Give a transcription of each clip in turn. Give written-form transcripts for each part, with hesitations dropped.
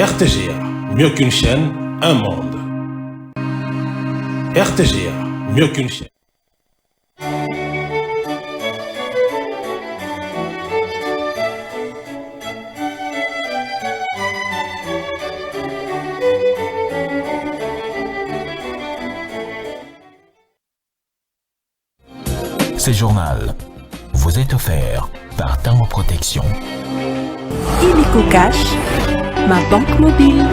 RTGA, mieux qu'une chaîne, un monde. RTGA, mieux qu'une chaîne. Ce journal vous est offert par Tango Protection. Illico Cash, ma banque mobile.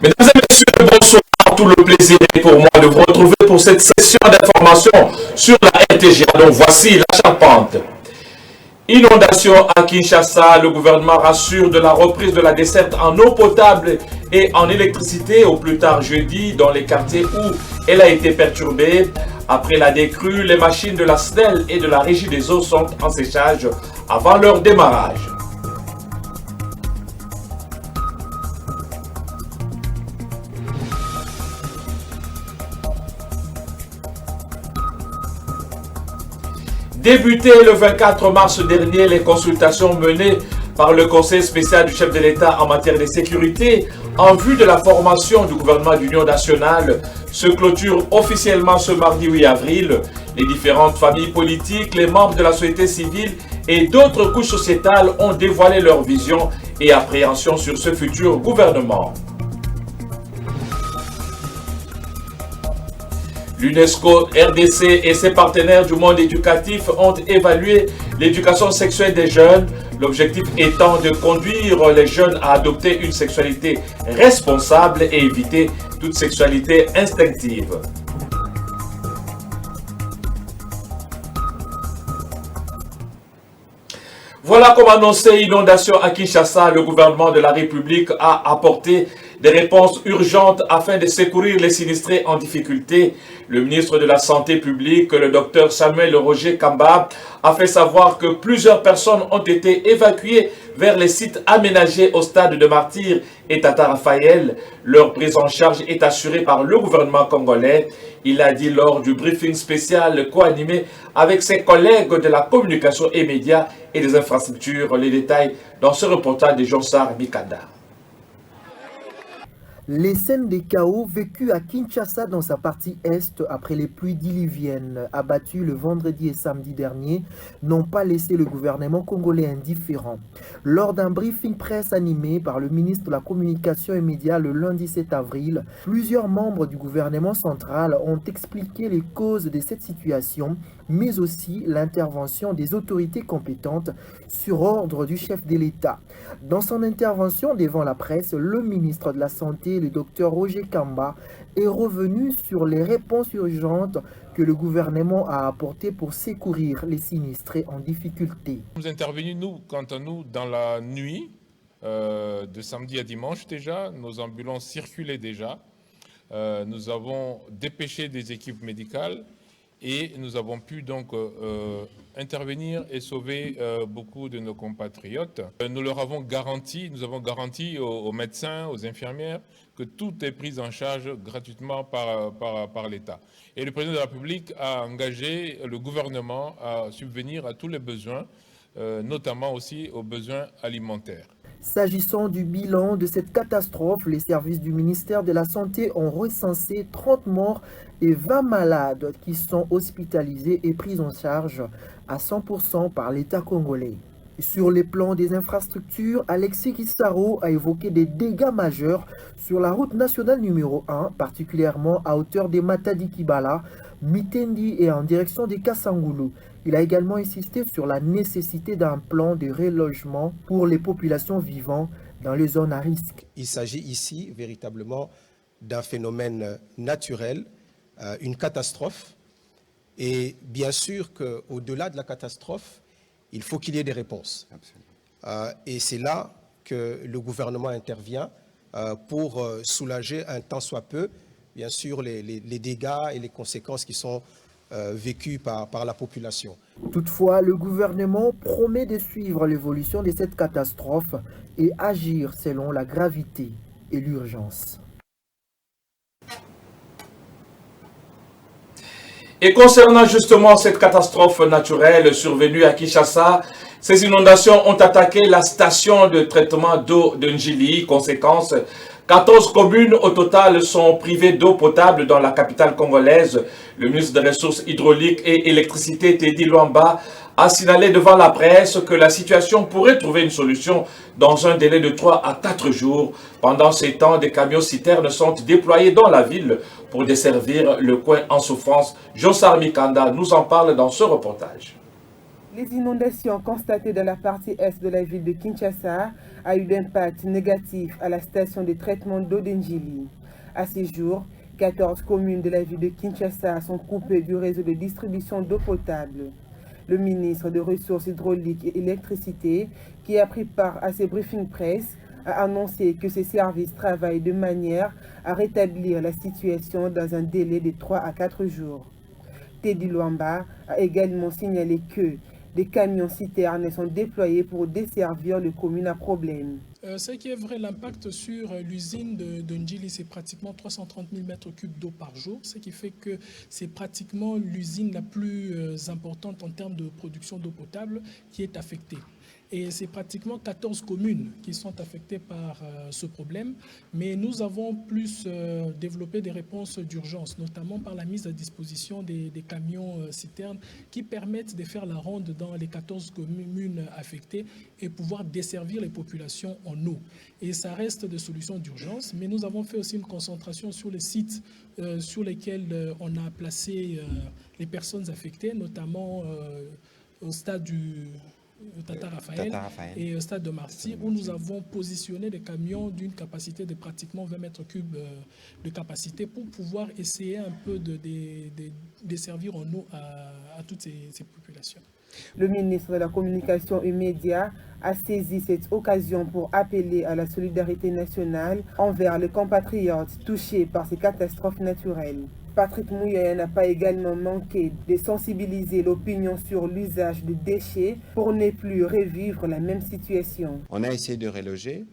Mesdames et messieurs, bonsoir. Tout le plaisir est pour moi de vous retrouver pour cette session d'information sur la RTGA. Donc voici la charpente. Inondation à Kinshasa, le gouvernement rassure de la reprise de la desserte en eau potable et en électricité au plus tard jeudi dans les quartiers où elle a été perturbée. Après la décrue, les machines de la SNEL et de la Régie des eaux sont en séchage avant leur démarrage. Débuté le 24 mars dernier, les consultations menées par le Conseil spécial du chef de l'État en matière de sécurité en vue de la formation du gouvernement d'union nationale se clôturent officiellement ce mardi 8 avril. Les différentes familles politiques, les membres de la société civile et d'autres couches sociétales ont dévoilé leur vision et appréhension sur ce futur gouvernement. L'UNESCO, RDC et ses partenaires du monde éducatif ont évalué l'éducation sexuelle des jeunes, l'objectif étant de conduire les jeunes à adopter une sexualité responsable et éviter toute sexualité instinctive. Voilà comme annoncé, inondation à Kinshasa, le gouvernement de la République a apporté des réponses urgentes afin de secourir les sinistrés en difficulté. Le ministre de la Santé publique, le docteur Samuel Roger Kamba, a fait savoir que plusieurs personnes ont été évacuées vers les sites aménagés au stade de Martyr et Tata Raphaël. Leur prise en charge est assurée par le gouvernement congolais. Il a dit lors du briefing spécial co-animé avec ses collègues de la communication et médias et des infrastructures. Les détails dans ce reportage de Jonsar Mikanda. Les scènes des chaos vécus à Kinshasa dans sa partie est après les pluies diluviennes abattues le vendredi et samedi dernier n'ont pas laissé le gouvernement congolais indifférent. Lors d'un briefing presse animé par le ministre de la Communication et Médias le lundi 7 avril, plusieurs membres du gouvernement central ont expliqué les causes de cette situation, mais aussi l'intervention des autorités compétentes sur ordre du chef de l'État. Dans son intervention devant la presse, le ministre de la Santé, le docteur Roger Kamba, est revenu sur les réponses urgentes que le gouvernement a apportées pour secourir les sinistrés en difficulté. Nous sommes intervenus, quant à nous, dans la nuit, de samedi à dimanche déjà. Nos ambulances circulaient déjà. Nous avons dépêché des équipes médicales et nous avons pu donc intervenir et sauver beaucoup de nos compatriotes. Nous avons garanti aux médecins, aux infirmières, que tout est pris en charge gratuitement par l'État. Et le président de la République a engagé le gouvernement à subvenir à tous les besoins, notamment aussi aux besoins alimentaires. S'agissant du bilan de cette catastrophe, les services du ministère de la Santé ont recensé 30 morts et 20 malades qui sont hospitalisés et pris en charge à 100% par l'État congolais. Sur les plans des infrastructures, Alexis Kissaro a évoqué des dégâts majeurs sur la route nationale numéro 1, particulièrement à hauteur des Matadi-Kibala, Mitendi et en direction des Kassangoulou. Il a également insisté sur la nécessité d'un plan de relogement pour les populations vivant dans les zones à risque. Il s'agit ici véritablement d'un phénomène naturel, une catastrophe. Et bien sûr qu'au-delà de la catastrophe, il faut qu'il y ait des réponses. Et c'est là que le gouvernement intervient pour soulager un tant soit peu, bien sûr, les dégâts et les conséquences qui sont vécues par la population. Toutefois, le gouvernement promet de suivre l'évolution de cette catastrophe et agir selon la gravité. et l'urgence. Et concernant justement cette catastrophe naturelle survenue à Kinshasa, ces inondations ont attaqué la station de traitement d'eau de Njili. Conséquence, 14 communes au total sont privées d'eau potable dans la capitale congolaise. Le ministre des Ressources hydrauliques et électricité, Teddy Luamba, a signalé devant la presse que la situation pourrait trouver une solution dans un délai de 3 à 4 jours. Pendant ces temps, des camions-citernes sont déployés dans la ville pour desservir le coin en souffrance. Jossar Mikanda nous en parle dans ce reportage. Les inondations constatées dans la partie est de la ville de Kinshasa ont eu d'impact négatif à la station de traitement d'eau d'Njili. À ce jour, 14 communes de la ville de Kinshasa sont coupées du réseau de distribution d'eau potable. Le ministre des Ressources hydrauliques et électricité, qui a pris part à ces briefings presse, a annoncé que ses services travaillent de manière à rétablir la situation dans un délai de 3 à 4 jours. Teddy Luamba a également signalé que des camions-citernes sont déployés pour desservir les communes à problème. Ce qui est vrai, l'impact sur l'usine de Njili, c'est pratiquement 330 000 m3 d'eau par jour, ce qui fait que c'est pratiquement l'usine la plus importante en termes de production d'eau potable qui est affectée. Et c'est pratiquement 14 communes qui sont affectées par ce problème. Mais nous avons plus développé des réponses d'urgence, notamment par la mise à disposition des camions-citernes qui permettent de faire la ronde dans les 14 communes affectées et pouvoir desservir les populations en eau. Et ça reste des solutions d'urgence, mais nous avons fait aussi une concentration sur les sites sur lesquels on a placé les personnes affectées, notamment au stade du Tata Raphaël et au stade de Marcy, où nous avons positionné des camions d'une capacité de pratiquement 20 m3 de capacité pour pouvoir essayer un peu de desservir en eau à toutes ces populations. Le ministre de la Communication et Médias a saisi cette occasion pour appeler à la solidarité nationale envers les compatriotes touchés par ces catastrophes naturelles. Patrick Mouyaya n'a pas également manqué de sensibiliser l'opinion sur l'usage de déchets pour ne plus revivre la même situation. On a essayé de reloger,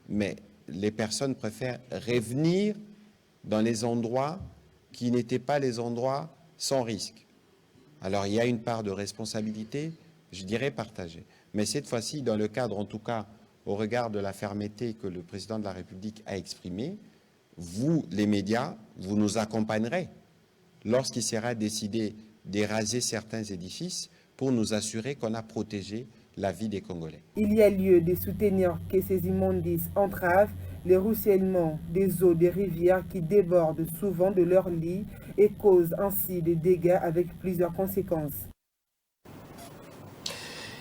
mais les personnes préfèrent revenir dans les endroits qui n'étaient pas les endroits sans risque. Alors il y a une part de responsabilité, je dirais partagée. Mais cette fois-ci, dans le cadre, en tout cas, au regard de la fermeté que le président de la République a exprimée, vous, les médias, vous nous accompagnerez lorsqu'il sera décidé d'éraser certains édifices pour nous assurer qu'on a protégé la vie des Congolais. Il y a lieu de soutenir que ces immondices entravent le ruissellement des eaux des rivières qui débordent souvent de leurs lits et causent ainsi des dégâts avec plusieurs conséquences.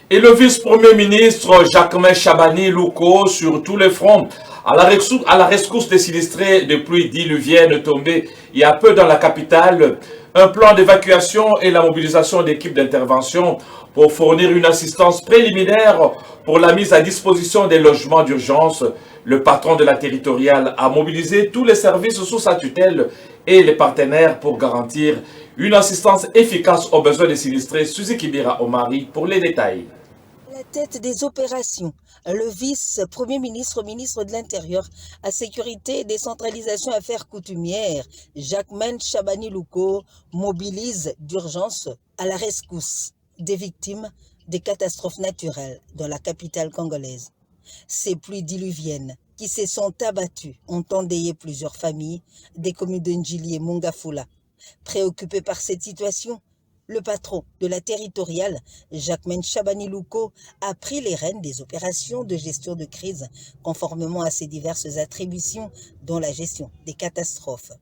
Et le vice-premier ministre Jacquemain Chabani Louko sur tous les fronts à la rescousse des sinistrés de pluies diluviennes tombées il y a peu dans la capitale, un plan d'évacuation et la mobilisation d'équipes d'intervention pour fournir une assistance préliminaire pour la mise à disposition des logements d'urgence. Le patron de la territoriale a mobilisé tous les services sous sa tutelle et les partenaires pour garantir une assistance efficace aux besoins des sinistrés. Suzy Kibira Omari pour les détails. La tête des opérations, le vice-premier ministre, ministre de l'Intérieur, à sécurité et décentralisation affaires coutumières, Jacquemain Chabani Louko, mobilise d'urgence à la rescousse des victimes des catastrophes naturelles dans la capitale congolaise. Ces pluies diluviennes qui se sont abattues ont endeuillé plusieurs familles des communes de Njili et Mongafula. Préoccupé par cette situation, le patron de la territoriale, Jacquemain Chabani Louko, a pris les rênes des opérations de gestion de crise conformément à ses diverses attributions, dont la gestion des catastrophes.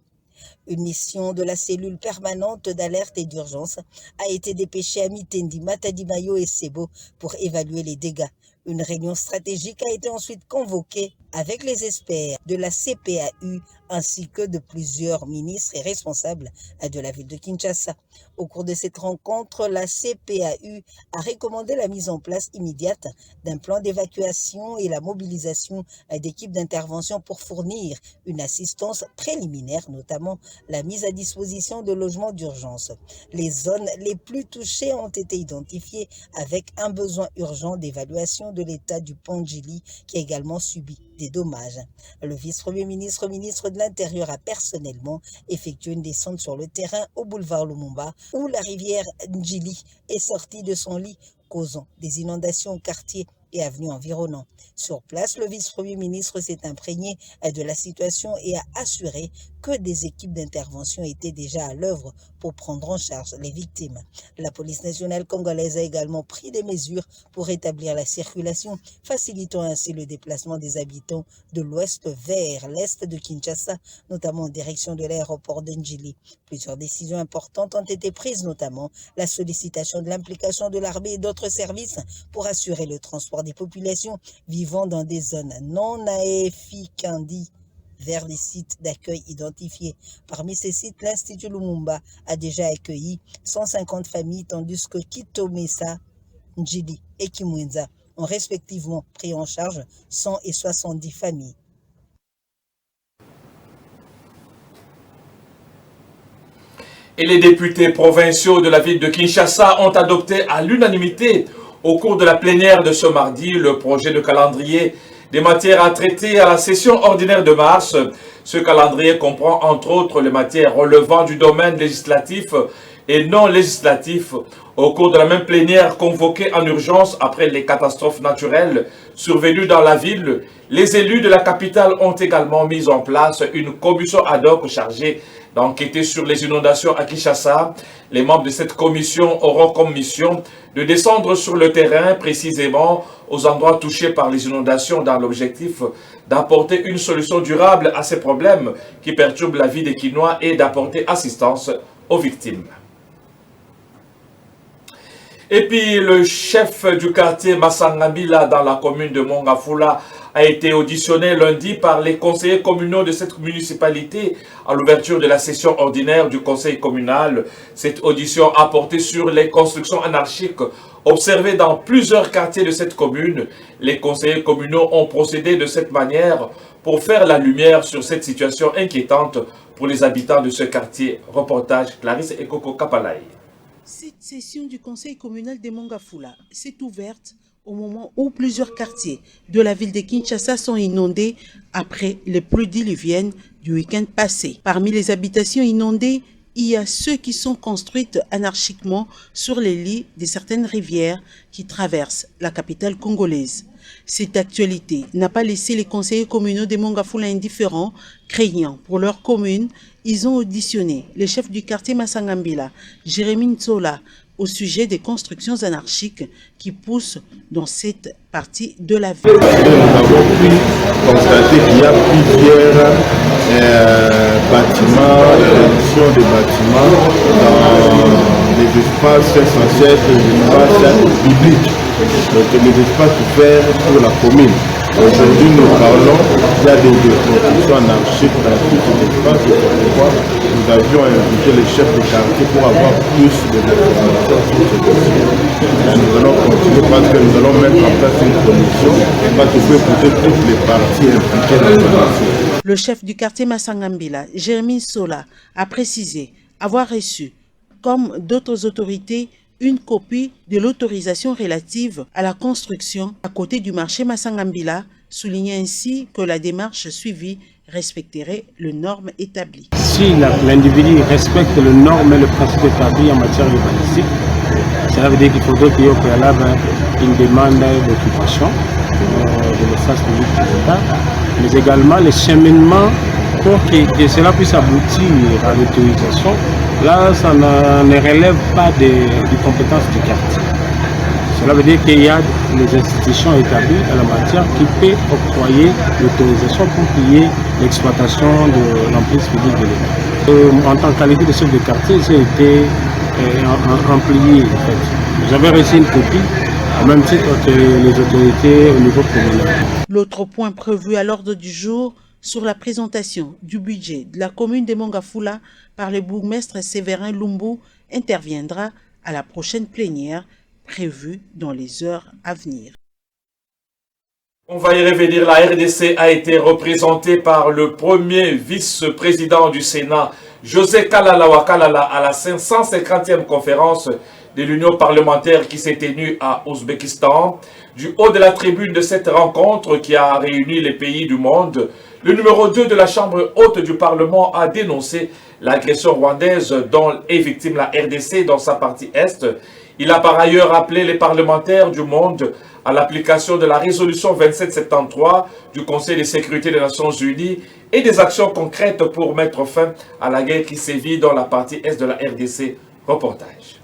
Une mission de la cellule permanente d'alerte et d'urgence a été dépêchée à Mitendi, Matadi-Mayo et Sebo pour évaluer les dégâts. Une réunion stratégique a été ensuite convoquée avec les experts de la CPAU ainsi que de plusieurs ministres et responsables de la ville de Kinshasa. Au cours de cette rencontre, la CPAU a recommandé la mise en place immédiate d'un plan d'évacuation et la mobilisation d'équipes d'intervention pour fournir une assistance préliminaire, notamment la mise à disposition de logements d'urgence. Les zones les plus touchées ont été identifiées avec un besoin urgent d'évaluation de l'État du Pondjili qui a également subi des dommages. Le vice-premier ministre, ministre de l'Intérieur, a personnellement effectué une descente sur le terrain au boulevard Lumumba où la rivière Njili est sortie de son lit, causant des inondations au quartier et avenues environnants. Sur place, le vice-premier ministre s'est imprégné de la situation et a assuré que des équipes d'intervention étaient déjà à l'œuvre pour prendre en charge les victimes. La police nationale congolaise a également pris des mesures pour rétablir la circulation, facilitant ainsi le déplacement des habitants de l'ouest vers l'est de Kinshasa, notamment en direction de l'aéroport de Njili. Plusieurs décisions importantes ont été prises, notamment la sollicitation de l'implication de l'armée et d'autres services pour assurer le transport des populations vivant dans des zones non aéphicandies vers des sites d'accueil identifiés. Parmi ces sites, l'Institut Lumumba a déjà accueilli 150 familles, tandis que Kitomesa, Njili et Kimwenza ont respectivement pris en charge 100 et 70 familles. Et les députés provinciaux de la ville de Kinshasa ont adopté à l'unanimité au cours de la plénière de ce mardi le projet de calendrier des matières à traiter à la session ordinaire de mars. Ce calendrier comprend entre autres les matières relevant du domaine législatif et non législatif. Au cours de la même plénière convoquée en urgence après les catastrophes naturelles survenues dans la ville, les élus de la capitale ont également mis en place une commission ad hoc chargée d'enquêter sur les inondations à Kinshasa. Les membres de cette commission auront comme mission de descendre sur le terrain, précisément aux endroits touchés par les inondations, dans l'objectif d'apporter une solution durable à ces problèmes qui perturbent la vie des Kinois et d'apporter assistance aux victimes. Et puis le chef du quartier Masangambila dans la commune de Mongafula a été auditionné lundi par les conseillers communaux de cette municipalité à l'ouverture de la session ordinaire du conseil communal. Cette audition a porté sur les constructions anarchiques observées dans plusieurs quartiers de cette commune. Les conseillers communaux ont procédé de cette manière pour faire la lumière sur cette situation inquiétante pour les habitants de ce quartier. Reportage Clarisse Ekoko Kapalaï. Cette session du conseil communal de Mongafula s'est ouverte au moment où plusieurs quartiers de la ville de Kinshasa sont inondés après les pluies diluviennes du week-end passé. Parmi les habitations inondées, il y a ceux qui sont construites anarchiquement sur les lits de certaines rivières qui traversent la capitale congolaise. Cette actualité n'a pas laissé les conseillers communaux de Mongafula indifférents, craignant pour leur commune. Ils ont auditionné le chef du quartier Masangambila, Jérémy Nsola, au sujet des constructions anarchiques qui poussent dans cette partie de la ville. Nous avons pu constater qu'il y a plusieurs bâtiments, réduction des bâtiments dans les espaces essentiels, les espaces publics, donc les espaces ouverts pour la commune. Aujourd'hui, nous parlons, il y a des constructions anarchiques dans tout cet espace, et c'est pourquoi nous avions invité les chefs de quartier pour avoir plus de informations sur ce dossier. Nous allons continuer parce que nous allons mettre en place une commission parce qu'il faut écouter toutes les parties impliquées dans ce dossier. Le chef du quartier Masangambila, Jérémy Sola, a précisé avoir reçu, comme d'autres autorités, une copie de l'autorisation relative à la construction à côté du marché Masangambila, soulignant ainsi que la démarche suivie respecterait les normes établies. Si l'individu respecte les normes et les principes établis en matière urbanistique, cela veut dire qu'il faudrait qu'il y ait au préalable une demande d'occupation de l'espace public de l'État, mais également les cheminements pour que cela puisse aboutir à l'autorisation. Là, ça ne relève pas des compétences du quartier. Cela veut dire qu'il y a les institutions établies en la matière qui peuvent octroyer l'autorisation pour qu'il y ait l'exploitation de l'emprise publique de l'État. En tant que qualité de chef de quartier, j'ai été amplié. En fait. J'avais reçu une copie, au même titre que les autorités au niveau communal. L'autre point prévu à l'ordre du jour sur la présentation du budget de la commune de Mongafula par le bourgmestre Séverin Lumbu interviendra à la prochaine plénière prévue dans les heures à venir. On va y revenir. La RDC a été représentée par le premier vice-président du Sénat, José Kalala Wakalala, à la 550e conférence de l'Union parlementaire qui s'est tenue à Ouzbékistan. Du haut de la tribune de cette rencontre qui a réuni les pays du monde, le numéro 2 de la Chambre haute du Parlement a dénoncé l'agression rwandaise dont est victime la RDC dans sa partie Est. Il a par ailleurs appelé les parlementaires du monde à l'application de la résolution 2773 du Conseil de sécurité des Nations Unies et des actions concrètes pour mettre fin à la guerre qui sévit dans la partie Est de la RDC. Reportage.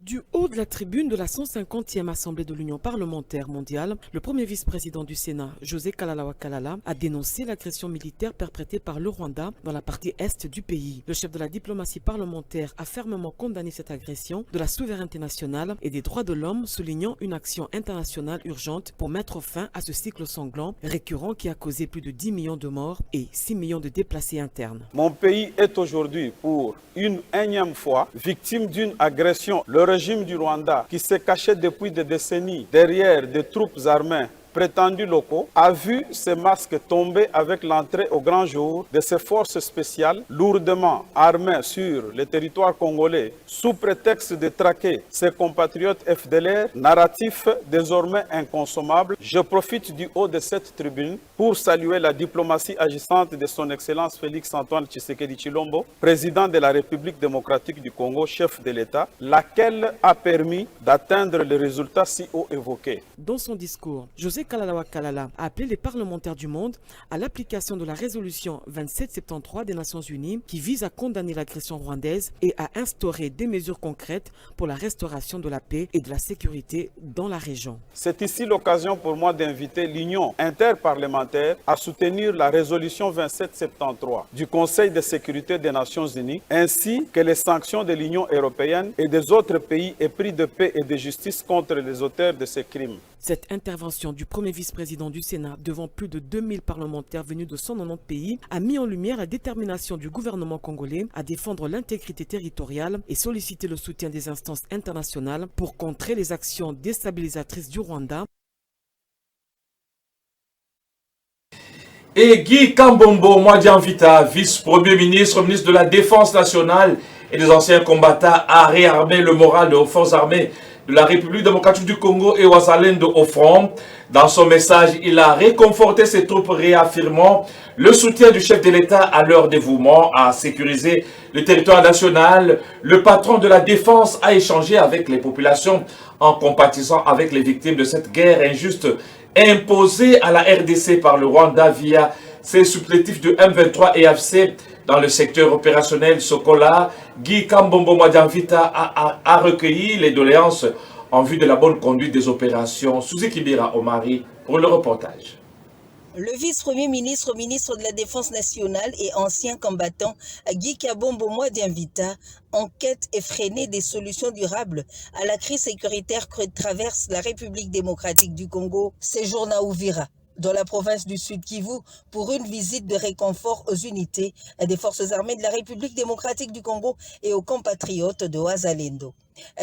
Du haut de la tribune de la 150e Assemblée de l'Union parlementaire mondiale, le premier vice-président du Sénat, José Kalala Wakalala, a dénoncé l'agression militaire perpétrée par le Rwanda dans la partie est du pays. Le chef de la diplomatie parlementaire a fermement condamné cette agression de la souveraineté nationale et des droits de l'homme, soulignant une action internationale urgente pour mettre fin à ce cycle sanglant récurrent qui a causé plus de 10 millions de morts et 6 millions de déplacés internes. Mon pays est aujourd'hui, pour une énième fois, victime d'une agression. Le régime du Rwanda, qui s'est caché depuis des décennies derrière des troupes armées prétendus locaux, a vu ces masques tomber avec l'entrée au grand jour de ces forces spéciales lourdement armées sur le territoire congolais sous prétexte de traquer ses compatriotes FDLR, narratif désormais inconsommable. Je profite du haut de cette tribune pour saluer la diplomatie agissante de son Excellence Félix-Antoine Tshisekedi Tshilombo, président de la République démocratique du Congo, chef de l'État, laquelle a permis d'atteindre les résultats si haut évoqués. Dans son discours, José Kalala Wakalala a appelé les parlementaires du monde à l'application de la résolution 2773 des Nations Unies qui vise à condamner l'agression rwandaise et à instaurer des mesures concrètes pour la restauration de la paix et de la sécurité dans la région. C'est ici l'occasion pour moi d'inviter l'Union interparlementaire à soutenir la résolution 2773 du Conseil de sécurité des Nations Unies ainsi que les sanctions de l'Union européenne et des autres pays épris de paix et de justice contre les auteurs de ces crimes. Cette intervention du premier vice-président du Sénat devant plus de 2000 parlementaires venus de 190 pays a mis en lumière la détermination du gouvernement congolais à défendre l'intégrité territoriale et solliciter le soutien des instances internationales pour contrer les actions déstabilisatrices du Rwanda. Et Guy Kambombo Mwadianvita, vice-premier ministre, ministre de la Défense nationale et des anciens combattants, a réarmé le moral de nos forces armées de la République démocratique du Congo et Wazalendo au front. Dans son message, il a réconforté ses troupes, réaffirmant le soutien du chef de l'État à leur dévouement à sécuriser le territoire national. Le patron de la défense a échangé avec les populations en compatissant avec les victimes de cette guerre injuste imposée à la RDC par le Rwanda via ses supplétifs de M23 et AFC. Dans le secteur opérationnel Sokola, Guy Kambombo Mwadianvita a recueilli les doléances en vue de la bonne conduite des opérations. Suzy Kibira Omari pour le reportage. Le vice-premier ministre, ministre de la Défense nationale et ancien combattant Guy Kambombo Mwadianvita en quête effrénée des solutions durables à la crise sécuritaire que traverse la République démocratique du Congo séjourne à Uvira, dans la province du Sud Kivu, pour une visite de réconfort aux unités des forces armées de la République démocratique du Congo et aux compatriotes de Wazalendo.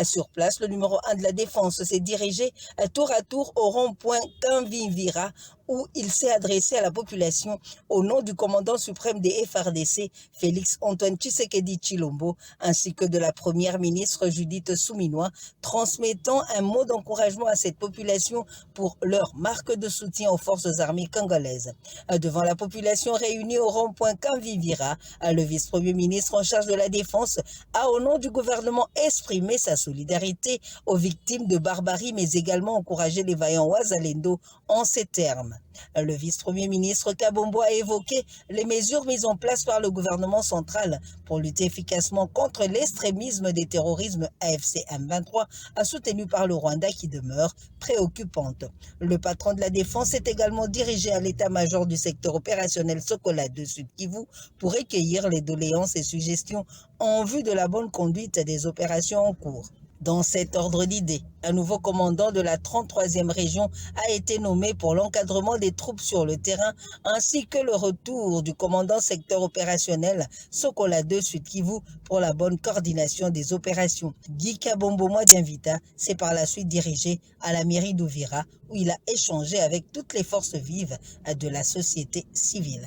Sur place, le numéro 1 de la défense s'est dirigé tour à tour au rond-point Kanvimvira, où il s'est adressé à la population au nom du commandant suprême des FARDC, Félix-Antoine Tshisekedi Tshilombo, ainsi que de la première ministre Judith Souminois, transmettant un mot d'encouragement à cette population pour leur marque de soutien aux forces armées congolaises. Devant la population réunie au rond-point Kanvimvira, le vice-premier ministre en charge de la défense a, au nom du gouvernement, exprimé sa solidarité aux victimes de barbarie, mais également encouragé les vaillants Wazalendo en ces termes. Le vice-premier ministre Kambombo a évoqué les mesures mises en place par le gouvernement central pour lutter efficacement contre l'extrémisme des terrorismes AFC M23, soutenu par le Rwanda, qui demeure préoccupante. Le patron de la défense est également dirigé à l'état-major du secteur opérationnel Sokola de Sud Kivu pour recueillir les doléances et suggestions en vue de la bonne conduite des opérations en cours. Dans cet ordre d'idées, un nouveau commandant de la 33e région a été nommé pour l'encadrement des troupes sur le terrain, ainsi que le retour du commandant secteur opérationnel Sokola 2 Sud Kivu pour la bonne coordination des opérations. Guy Kambombo Mwadianvita s'est par la suite dirigé à la mairie d'Uvira, où il a échangé avec toutes les forces vives de la société civile.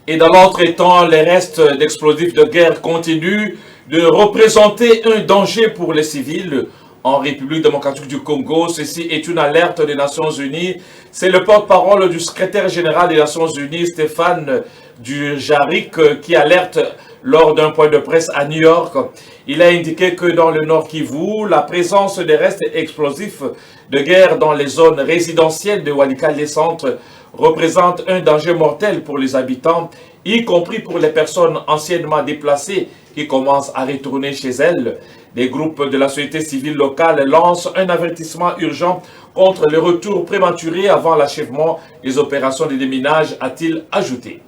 Et dans l'autre temps, les restes d'explosifs de guerre continuent. de représenter un danger pour les civils en République démocratique du Congo. Ceci est une alerte des Nations Unies. C'est le porte-parole du secrétaire général des Nations Unies, Stéphane Dujarric, qui alerte lors d'un point de presse à New York. Il a indiqué que dans le Nord Kivu, la présence des restes explosifs de guerre dans les zones résidentielles de Walikale-Centre représente un danger mortel pour les habitants, y compris pour les personnes anciennement déplacées qui commencent à retourner chez elles. Les groupes de la société civile locale lancent un avertissement urgent contre le retour prématuré avant l'achèvement des opérations de déminage, a-t-il ajouté.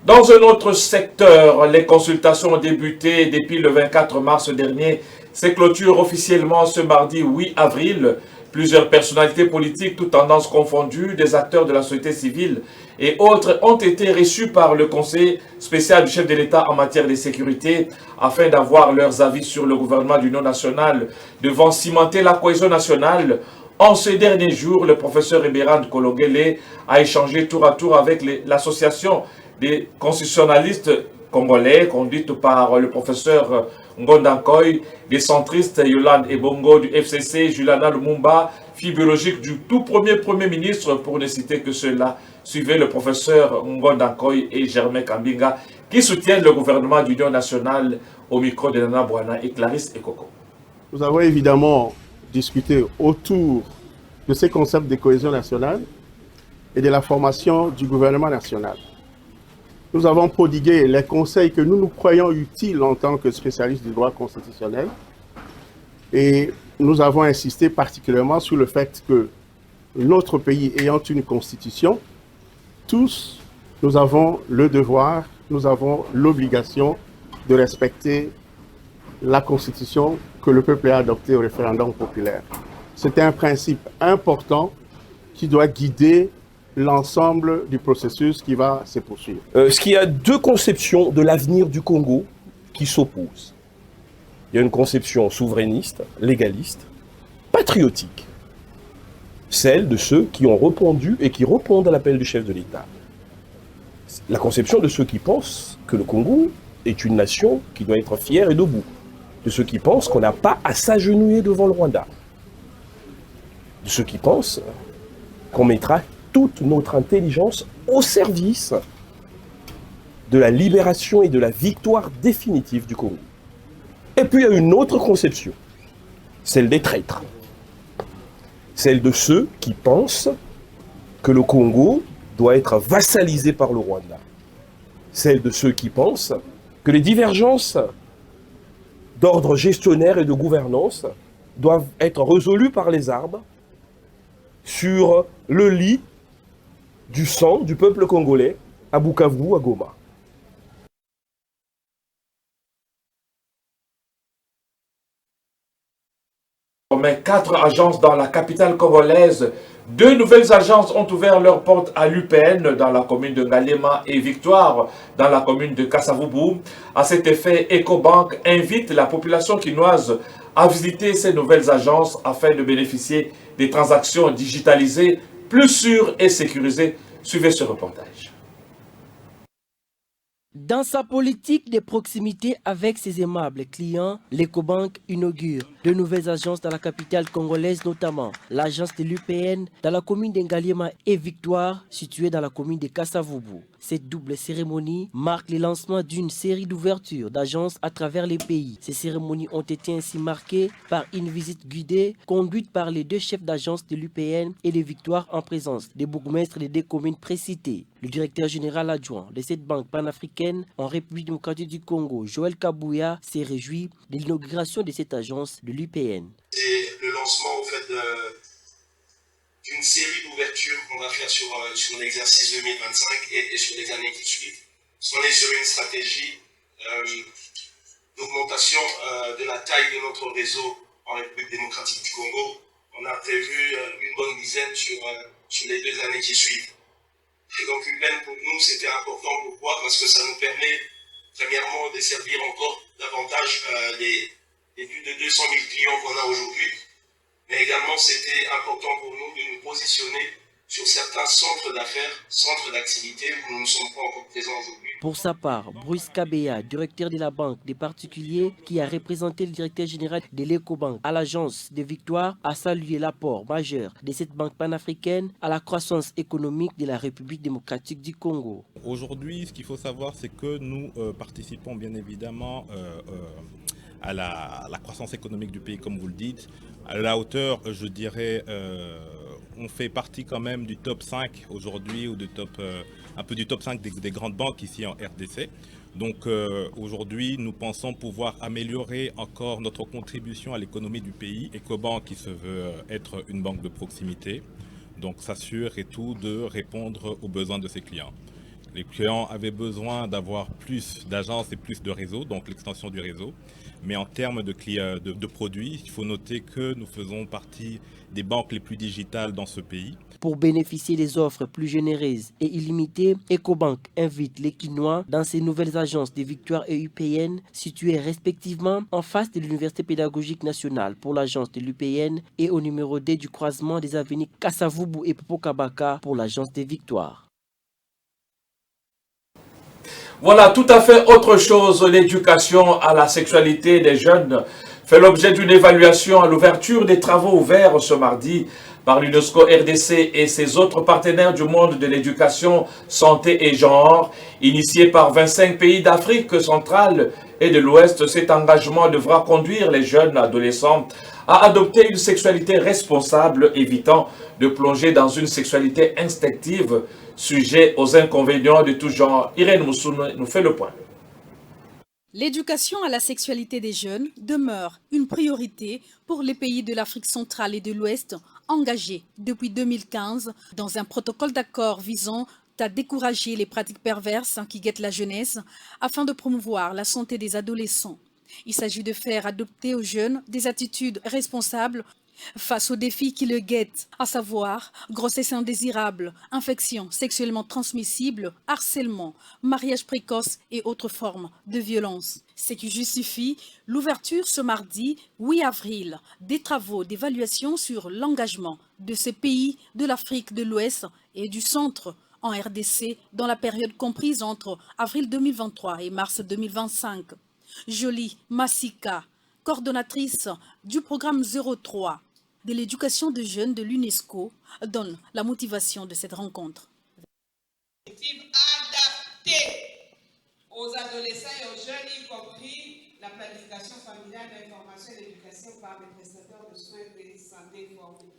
Dans un autre secteur, les consultations ont débuté depuis le 24 mars dernier. Ces clôturent officiellement ce mardi 8 avril. Plusieurs personnalités politiques, toutes tendances confondues, des acteurs de la société civile et autres ont été reçus par le conseil spécial du chef de l'État en matière de sécurité afin d'avoir leurs avis sur le gouvernement d'union nationale devant cimenter la cohésion nationale. En ces derniers jours, le professeur Eberhard Kologele a échangé tour à tour avec l'association des constitutionnalistes congolais, conduite par le professeur Ngondankoy, des centristes Yolande Ebongo du FCC, Juliana Lumumba, fille biologique du tout premier ministre, pour ne citer que cela. Suivez le professeur Ngondankoy et Germain Kambinga, qui soutiennent le gouvernement d'union nationale, au micro de Nana Bouana et Clarisse Ekoko. Nous avons évidemment discuté autour de ces concepts de cohésion nationale et de la formation du gouvernement national. Nous avons prodigué les conseils que nous croyons utiles en tant que spécialistes du droit constitutionnel et nous avons insisté particulièrement sur le fait que notre pays ayant une constitution, tous nous avons le devoir, nous avons l'obligation de respecter la constitution que le peuple a adoptée au référendum populaire. C'est un principe important qui doit guider l'ensemble du processus qui va se poursuivre. Parce qu'il y a deux conceptions de l'avenir du Congo qui s'opposent. Il y a une conception souverainiste, légaliste, patriotique. Celle de ceux qui ont répondu et qui répondent à l'appel du chef de l'État. La conception de ceux qui pensent que le Congo est une nation qui doit être fière et debout. De ceux qui pensent qu'on n'a pas à s'agenouiller devant le Rwanda. De ceux qui pensent qu'on mettra toute notre intelligence au service de la libération et de la victoire définitive du Congo. Et puis il y a une autre conception, celle des traîtres. Celle de ceux qui pensent que le Congo doit être vassalisé par le Rwanda. Celle de ceux qui pensent que les divergences d'ordre gestionnaire et de gouvernance doivent être résolues par les armes sur le lit du sang du peuple congolais à Bukavu, à Goma. Mais 4 agences dans la capitale congolaise. 2 nouvelles agences ont ouvert leurs portes à l'UPN dans la commune de Ngalema et Victoire dans la commune de Kassavubu. À cet effet, Ecobank invite la population quinoise à visiter ces nouvelles agences afin de bénéficier des transactions digitalisées plus sûres et sécurisées. Suivez ce reportage. Dans sa politique de proximité avec ses aimables clients, l'Ecobank inaugure de nouvelles agences dans la capitale congolaise, notamment l'agence de l'UPN dans la commune d'Engaliema et Victoire, située dans la commune de Kassavubu. Cette double cérémonie marque le lancement d'une série d'ouvertures d'agences à travers les pays. Ces cérémonies ont été ainsi marquées par une visite guidée conduite par les 2 chefs d'agence de l'UPN et de Victoire en présence des bourgmestres des 2 communes précitées. Le directeur général adjoint de cette banque panafricaine en République démocratique du Congo, Joël Kabouya, s'est réjoui de l'inauguration de cette agence de l'UPN. C'est le lancement en fait d'une série d'ouvertures qu'on va faire sur l'exercice 2025 et sur les années qui suivent. On est sur une stratégie d'augmentation de la taille de notre réseau en République démocratique du Congo. On a prévu une bonne dizaine sur les 2 années qui suivent. Et donc UPN pour nous c'était important. Pourquoi? Parce que ça nous permet premièrement de servir encore davantage les plus de 200 000 clients qu'on a aujourd'hui. Mais également c'était important pour nous de nous positionner sur certains centres d'affaires, centres d'activité où nous ne sommes pas encore présents aujourd'hui. Pour sa part, Bruce Kabea, directeur de la Banque des particuliers, qui a représenté le directeur général de l'Ecobank à l'agence de Victoire, a salué l'apport majeur de cette banque panafricaine à la croissance économique de la République démocratique du Congo. Aujourd'hui, ce qu'il faut savoir, c'est que nous participons bien évidemment à la croissance économique du pays, comme vous le dites. À la hauteur, je dirais, on fait partie quand même du top 5 aujourd'hui, ou un peu du top 5 des grandes banques ici en RDC. Donc aujourd'hui, nous pensons pouvoir améliorer encore notre contribution à l'économie du pays. Ecobank, qui se veut être une banque de proximité, donc s'assure et tout de répondre aux besoins de ses clients. Les clients avaient besoin d'avoir plus d'agences et plus de réseaux, donc l'extension du réseau. Mais en termes de produits, il faut noter que nous faisons partie des banques les plus digitales dans ce pays. Pour bénéficier des offres plus généreuses et illimitées, Ecobank invite les Quinois dans ses nouvelles agences de Victoire et UPN, situées respectivement en face de l'Université pédagogique nationale pour l'agence de l'UPN et au numéro D du croisement des avenues Kassavubu et Popokabaka pour l'agence de Victoire. Voilà, tout à fait autre chose. L'éducation à la sexualité des jeunes fait l'objet d'une évaluation à l'ouverture des travaux ouverts ce mardi par l'UNESCO RDC et ses autres partenaires du monde de l'éducation, santé et genre. Initié par 25 pays d'Afrique centrale et de l'Ouest, cet engagement devra conduire les jeunes adolescents à adopter une sexualité responsable, évitant de plonger dans une sexualité instinctive, sujet aux inconvénients de tout genre. Irène Moussoun nous fait le point. L'éducation à la sexualité des jeunes demeure une priorité pour les pays de l'Afrique centrale et de l'Ouest engagés depuis 2015 dans un protocole d'accord visant à décourager les pratiques perverses qui guettent la jeunesse afin de promouvoir la santé des adolescents. Il s'agit de faire adopter aux jeunes des attitudes responsables face aux défis qui le guettent, à savoir grossesse indésirable, infections sexuellement transmissibles, harcèlement, mariage précoce et autres formes de violence. Ce qui justifie l'ouverture ce mardi 8 avril des travaux d'évaluation sur l'engagement de ces pays de l'Afrique de l'Ouest et du Centre en RDC dans la période comprise entre avril 2023 et mars 2025. Jolie Massika, coordonnatrice du programme 03 de l'éducation des jeunes de l'UNESCO, donne la motivation de cette rencontre. Adapté aux adolescents et aux jeunes, y compris la planification familiale d'information et d'éducation par les prestataires de soins de santé formés.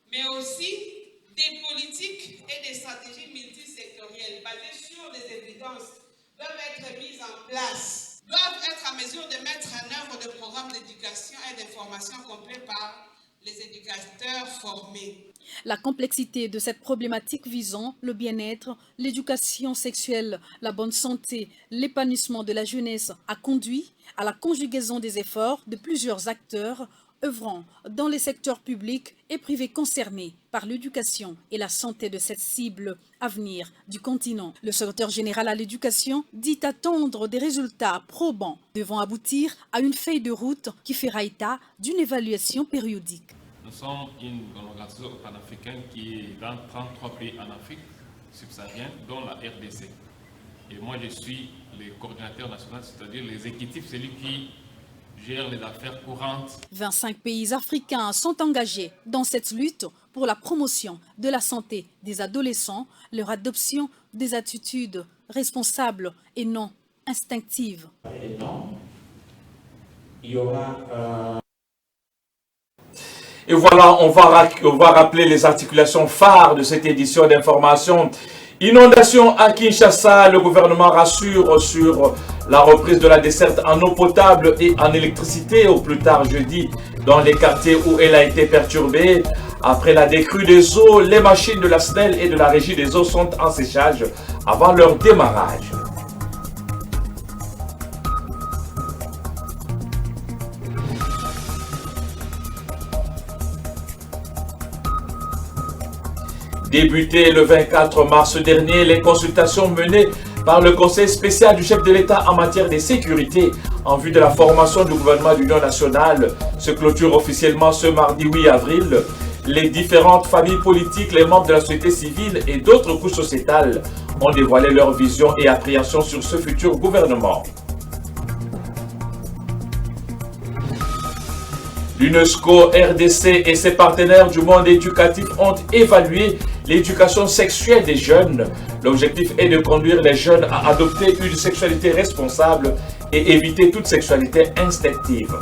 Mais aussi des politiques et des stratégies multisectorielles basées sur des évidences doivent être mises en place, doivent être à mesure de mettre en œuvre des programmes d'éducation et d'information complets par les éducateurs formés. La complexité de cette problématique visant le bien-être, l'éducation sexuelle, la bonne santé, l'épanouissement de la jeunesse a conduit à la conjugaison des efforts de plusieurs acteurs œuvrant dans les secteurs publics et privés concernés par l'éducation et la santé de cette cible à venir du continent. Le secrétaire général à l'éducation dit attendre des résultats probants devant aboutir à une feuille de route qui fera état d'une évaluation périodique. Nous sommes une organisation panafricaine qui est dans 33 pays en Afrique subsaharienne, dont la RDC. Et moi, je suis le coordinateur national, c'est-à-dire l'exécutif, celui qui gère les affaires courantes. 25 pays africains sont engagés dans cette lutte pour la promotion de la santé des adolescents, leur adoption des attitudes responsables et non instinctives. Et voilà, on va rappeler les articulations phares de cette édition d'information. Inondation à Kinshasa, le gouvernement rassure sur la reprise de la desserte en eau potable et en électricité au plus tard jeudi dans les quartiers où elle a été perturbée. Après la décrue des eaux, les machines de la SNEL et de la Régie des eaux sont en séchage avant leur démarrage. Débuté le 24 mars dernier, les consultations menées par le Conseil spécial du chef de l'État en matière de sécurité en vue de la formation du gouvernement d'union nationale se clôturent officiellement ce mardi 8 avril. les différentes familles politiques, les membres de la société civile et d'autres couches sociétales ont dévoilé leur vision et appréhension sur ce futur gouvernement. L'UNESCO, RDC et ses partenaires du monde éducatif ont évalué l'éducation sexuelle des jeunes. L'objectif est de conduire les jeunes à adopter une sexualité responsable et éviter toute sexualité instinctive.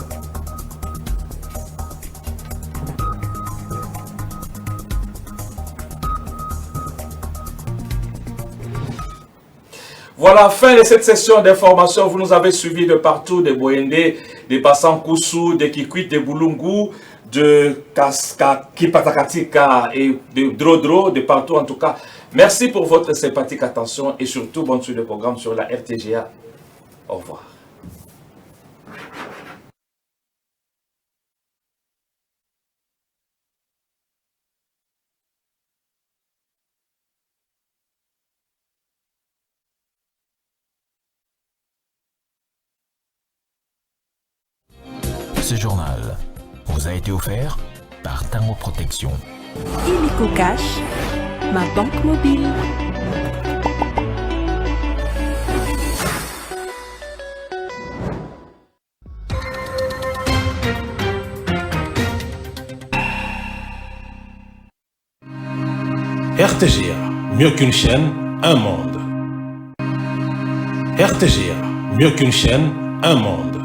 Voilà, fin de cette session d'information. Vous nous avez suivis de partout, de Boyende, de Passankoussou, de Kikwit, de Boulungu, de Kipatakatika et de Drodro, de partout en tout cas. Merci pour votre sympathique attention et surtout bonne suite de programme sur la RTGA. Au revoir. Ce journal vous a été offert par Tango Protection. Illico Cash, ma banque mobile. RTGA, mieux qu'une chaîne, un monde. RTGA, mieux qu'une chaîne, un monde.